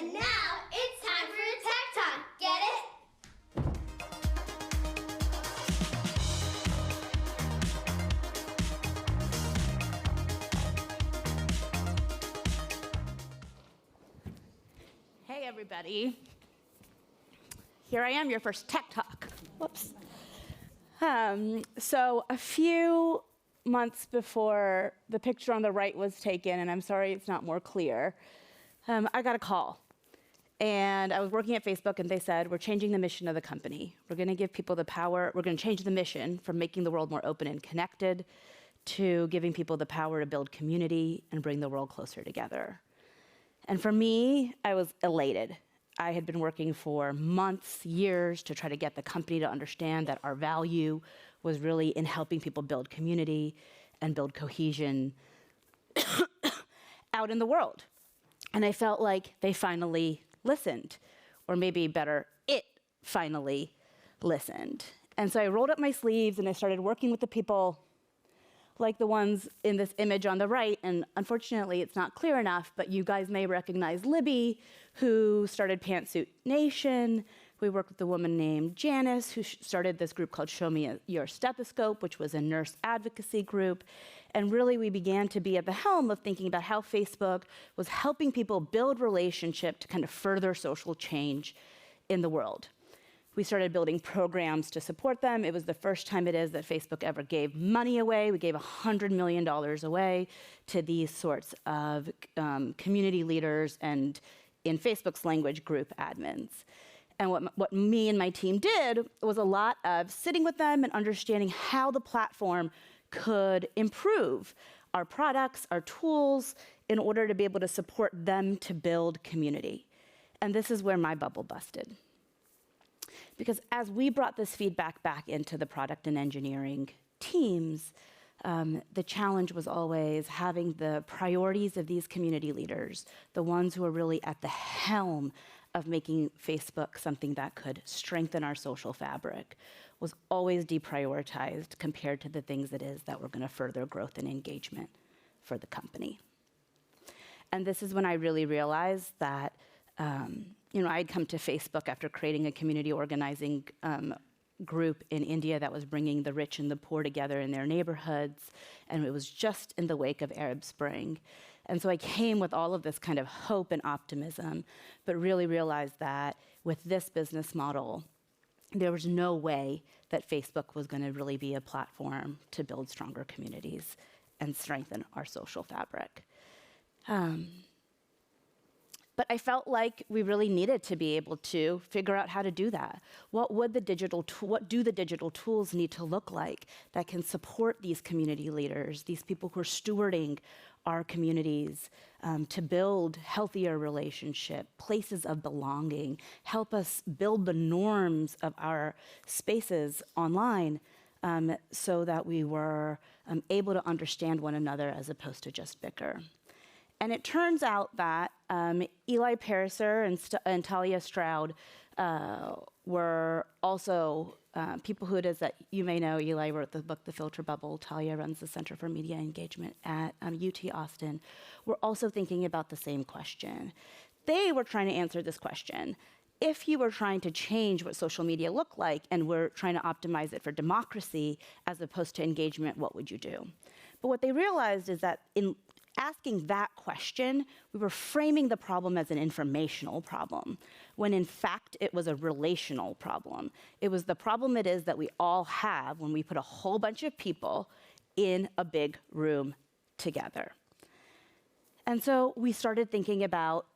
And now it's time for a Tech Talk. Get it? Hey, everybody. Here I am, your first Tech Talk. Whoops. So a few months before the picture on the right was taken, and I'm sorry it's not more clear, I got a call. And I was working at Facebook, and they said, we're changing the mission of the company. We're going to give people the power. We're going to change the mission from making the world more open and connected to giving people the power to build community and bring the world closer together. And for me, I was elated. I had been working for months, years, to try to get the company to understand that our value was really in helping people build community and build cohesion out in the world. And I felt like they finally listened, or maybe better, it finally listened. And so I rolled up my sleeves and I started working with the people like the ones in this image on the right, and unfortunately it's not clear enough, but you guys may recognize Libby, who started Pantsuit Nation. We worked with a woman named Janice, who started this group called Show Me Your Stethoscope, which was a nurse advocacy group. And really we began to be at the helm of thinking about how Facebook was helping people build relationship to kind of further social change in the world. We started building programs to support them. It was the first time it is that Facebook ever gave money away. We gave $100 million away to these sorts of community leaders and, in Facebook's language, group admins. And what me and my team did was a lot of sitting with them and understanding how the platform could improve our products, our tools, in order to be able to support them to build community. And this is where my bubble busted. Because as we brought this feedback back into the product and engineering teams, the challenge was always having the priorities of these community leaders, the ones who are really at the helm of making Facebook something that could strengthen our social fabric, was always deprioritized compared to the things it is that were going to further growth and engagement for the company. And this is when I really realized that I'd come to Facebook after creating a community organizing group in India that was bringing the rich and the poor together in their neighborhoods, and it was just in the wake of Arab Spring. And so I came with all of this kind of hope and optimism, but really realized that with this business model, there was no way that Facebook was going to really be a platform to build stronger communities and strengthen our social fabric. But I felt like we really needed to be able to figure out how to do that. What do the digital tools need to look like that can support these community leaders, these people who are stewarding our communities, to build healthier relationship, places of belonging, help us build the norms of our spaces online, so that we were able to understand one another as opposed to just bicker. And it turns out that Eli Pariser and Talia Stroud were also people who it is that you may know. Eli wrote the book, The Filter Bubble. Talia runs the Center for Media Engagement at UT Austin. We're also thinking about the same question. They were trying to answer this question. If you were trying to change what social media looked like and were trying to optimize it for democracy as opposed to engagement, what would you do? But what they realized is that in asking that question, we were framing the problem as an informational problem, when in fact it was a relational problem. It was the problem it is that we all have when we put a whole bunch of people in a big room together. And so we started thinking about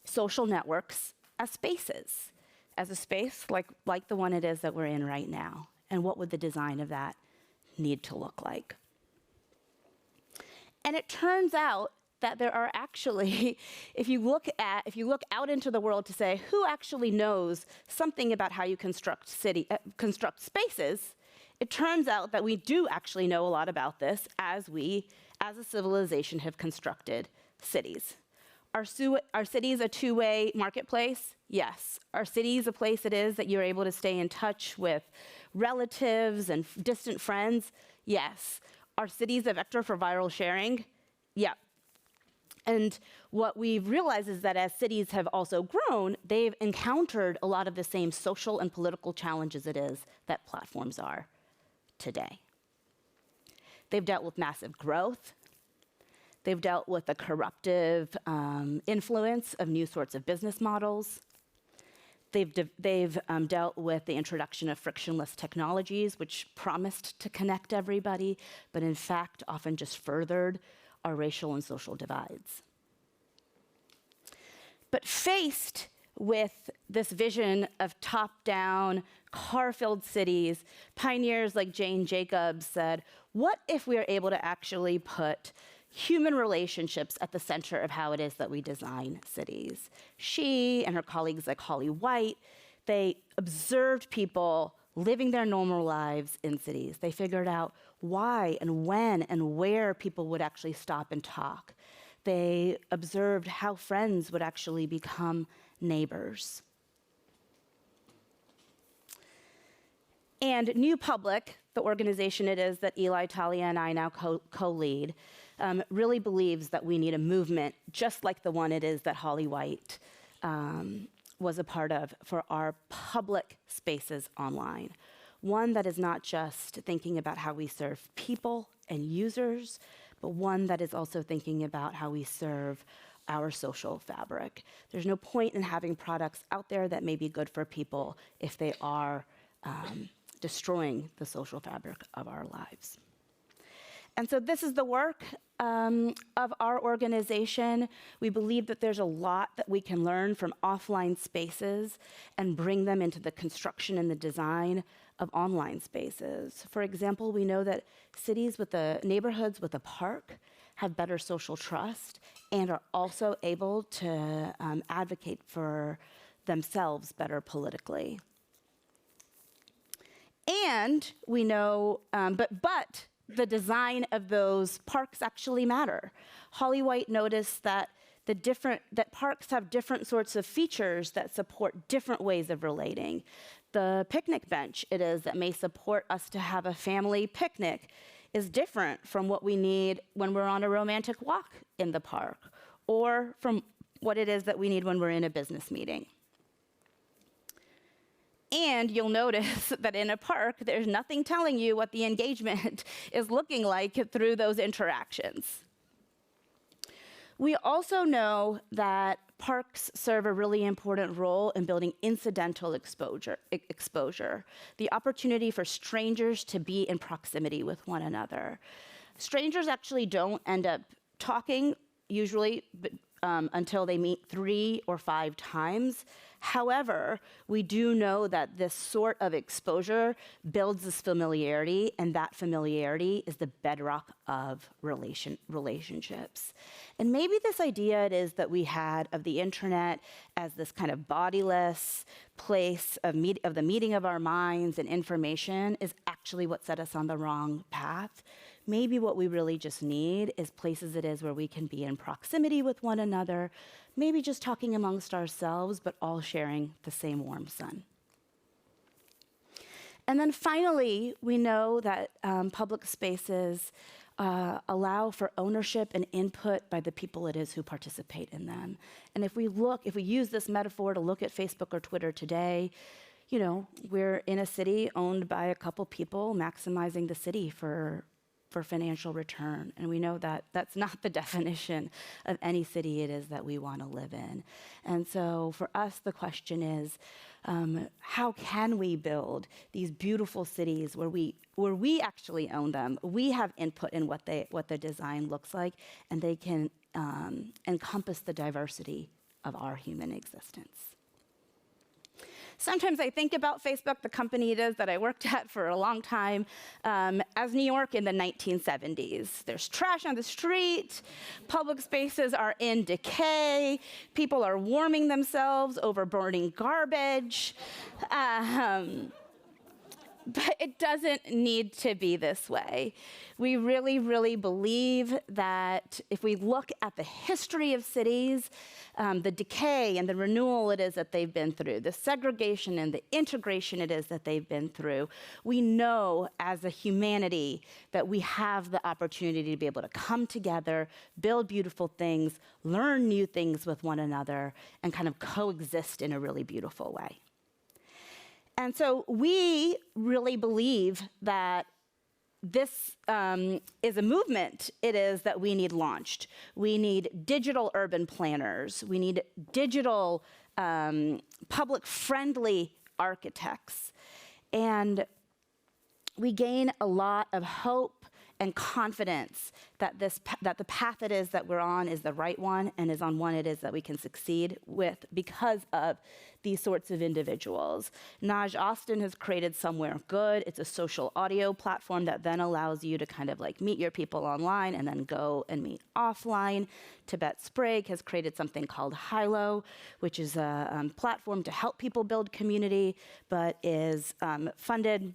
social networks as spaces, as a space like the one it is that we're in right now. And what would the design of that need to look like? And it turns out that there are actually, if you look out into the world to say, who actually knows something about how you construct spaces, it turns out that we do actually know a lot about this as we, as a civilization, have constructed cities. Are cities a two-way marketplace? Yes. Are cities a place it is that you're able to stay in touch with relatives and distant friends? Yes. Are cities a vector for viral sharing? Yeah. And what we've realized is that as cities have also grown, they've encountered a lot of the same social and political challenges it is that platforms are today. They've dealt with massive growth. They've dealt with the corruptive influence of new sorts of business models. They've dealt with the introduction of frictionless technologies, which promised to connect everybody, but in fact often just furthered our racial and social divides. But faced with this vision of top-down, car-filled cities, pioneers like Jane Jacobs said, what if we are able to actually put human relationships at the center of how it is that we design cities? She and her colleagues like Holly White, they observed people living their normal lives in cities. They figured out why and when and where people would actually stop and talk. They observed how friends would actually become neighbors. And New Public, the organization it is that Eli, Talia, and I now co-lead, really believes that we need a movement just like the one it is that Holly White was a part of for our public spaces online. One that is not just thinking about how we serve people and users, but one that is also thinking about how we serve our social fabric. There's no point in having products out there that may be good for people if they are destroying the social fabric of our lives. And so this is the work of our organization. We believe that there's a lot that we can learn from offline spaces and bring them into the construction and the design of online spaces. For example, we know that cities with the neighborhoods with a park have better social trust and are also able to advocate for themselves better politically. And we know, but the design of those parks actually matter. Holly White noticed that that parks have different sorts of features that support different ways of relating. The picnic bench it is that may support us to have a family picnic is different from what we need when we're on a romantic walk in the park, or from what it is that we need when we're in a business meeting. And you'll notice that in a park, there's nothing telling you what the engagement is looking like through those interactions. We also know that parks serve a really important role in building incidental exposure, the opportunity for strangers to be in proximity with one another. Strangers actually don't end up talking, usually, until they meet 3 or 5 times. However, we do know that this sort of exposure builds this familiarity, and that familiarity is the bedrock of relationships. And maybe this idea it is that we had of the internet as this kind of bodiless place of the meeting of our minds and information is actually what set us on the wrong path. Maybe what we really just need is places it is where we can be in proximity with one another, maybe just talking amongst ourselves, but all sharing the same warm sun. And then finally, we know that public spaces allow for ownership and input by the people it is who participate in them. And if we use this metaphor to look at Facebook or Twitter today, you know, we're in a city owned by a couple people maximizing the city for financial return. And we know that that's not the definition of any city it is that we want to live in. And so for us, the question is, how can we build these beautiful cities where we actually own them, we have input in what the design looks like, and they can encompass the diversity of our human existence. Sometimes I think about Facebook, the company it is that I worked at for a long time, as New York in the 1970s. There's trash on the street, public spaces are in decay, people are warming themselves over burning garbage. But it doesn't need to be this way. We really, really believe that if we look at the history of cities, the decay and the renewal it is that they've been through, the segregation and the integration it is that they've been through, we know as a humanity that we have the opportunity to be able to come together, build beautiful things, learn new things with one another, and kind of coexist in a really beautiful way. And so we really believe that this is a movement it is that we need launched. We need digital urban planners. We need digital public-friendly architects. And we gain a lot of hope and confidence that the path it is that we're on is the right one and is on one it is that we can succeed with because of these sorts of individuals. Naj Austin has created Somewhere Good. It's a social audio platform that then allows you to kind of like meet your people online and then go and meet offline. Tibet Sprague has created something called Hilo, which is a platform to help people build community, but is funded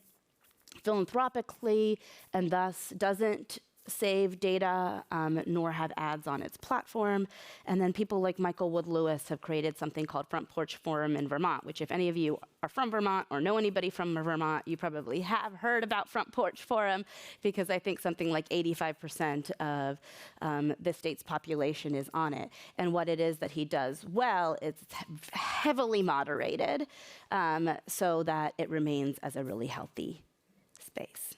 philanthropically and thus doesn't save data nor have ads on its platform. And then people like Michael Wood Lewis have created something called Front Porch Forum in Vermont, which if any of you are from Vermont or know anybody from Vermont, you probably have heard about Front Porch Forum because I think something like 85% of the state's population is on it. And what it is that he does well is heavily moderated so that it remains as a really healthy space.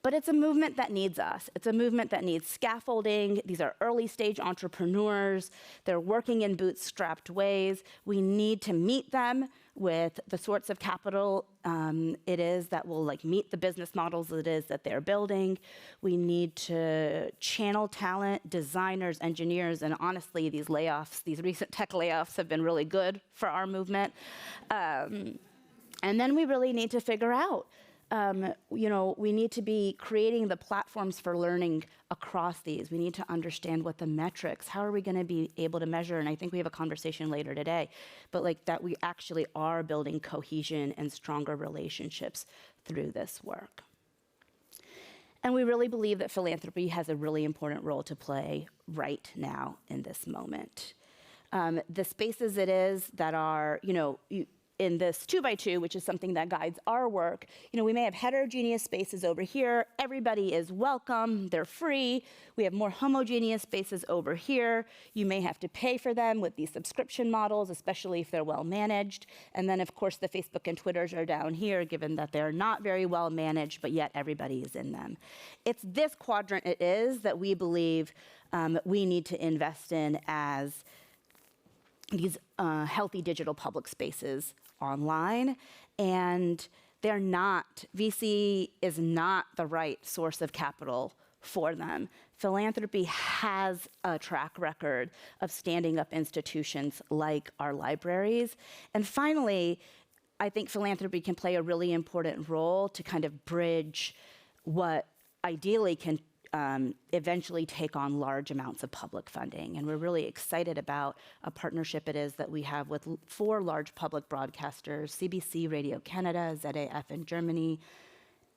But it's a movement that needs us. It's a movement that needs scaffolding. These are early stage entrepreneurs. They're working in bootstrapped ways. We need to meet them with the sorts of capital it is that will like meet the business models it is that they're building. We need to channel talent, designers, engineers, and honestly, these layoffs, these recent tech layoffs have been really good for our movement. And then we really need to figure out we need to be creating the platforms for learning across these. We need to understand what the metrics, how are we going to be able to measure, and I think we have a conversation later today, but like that we actually are building cohesion and stronger relationships through this work. And we really believe that philanthropy has a really important role to play right now in this moment. The spaces it is that are, in this 2x2, which is something that guides our work, we may have heterogeneous spaces over here. Everybody is welcome. They're free. We have more homogeneous spaces over here. You may have to pay for them with these subscription models, especially if they're well managed. And then, of course, the Facebook and Twitters are down here, given that they're not very well managed, but yet everybody is in them. It's this quadrant it is that we believe we need to invest in as these healthy digital public spaces online, and VC is not the right source of capital for them. Philanthropy has a track record of standing up institutions like our libraries. And finally, I think philanthropy can play a really important role to kind of bridge what ideally can eventually take on large amounts of public funding. And we're really excited about a partnership it is that we have with 4 large public broadcasters, CBC Radio Canada, ZAF in Germany,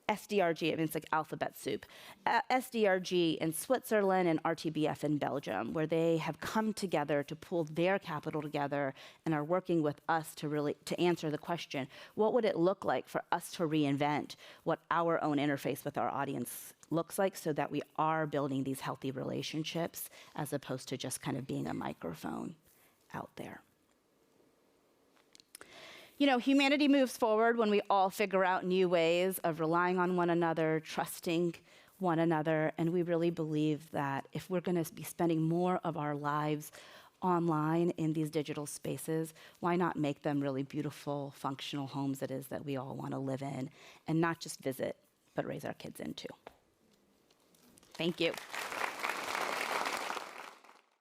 SDRG, I mean, it's like alphabet soup, SDRG in Switzerland and RTBF in Belgium, where they have come together to pool their capital together and are working with us to answer the question, what would it look like for us to reinvent what our own interface with our audience looks like so that we are building these healthy relationships as opposed to just kind of being a microphone out there. Humanity moves forward when we all figure out new ways of relying on one another, trusting one another, and we really believe that if we're going to be spending more of our lives online in these digital spaces, why not make them really beautiful, functional homes it is that we all want to live in and not just visit, but raise our kids into. Thank you.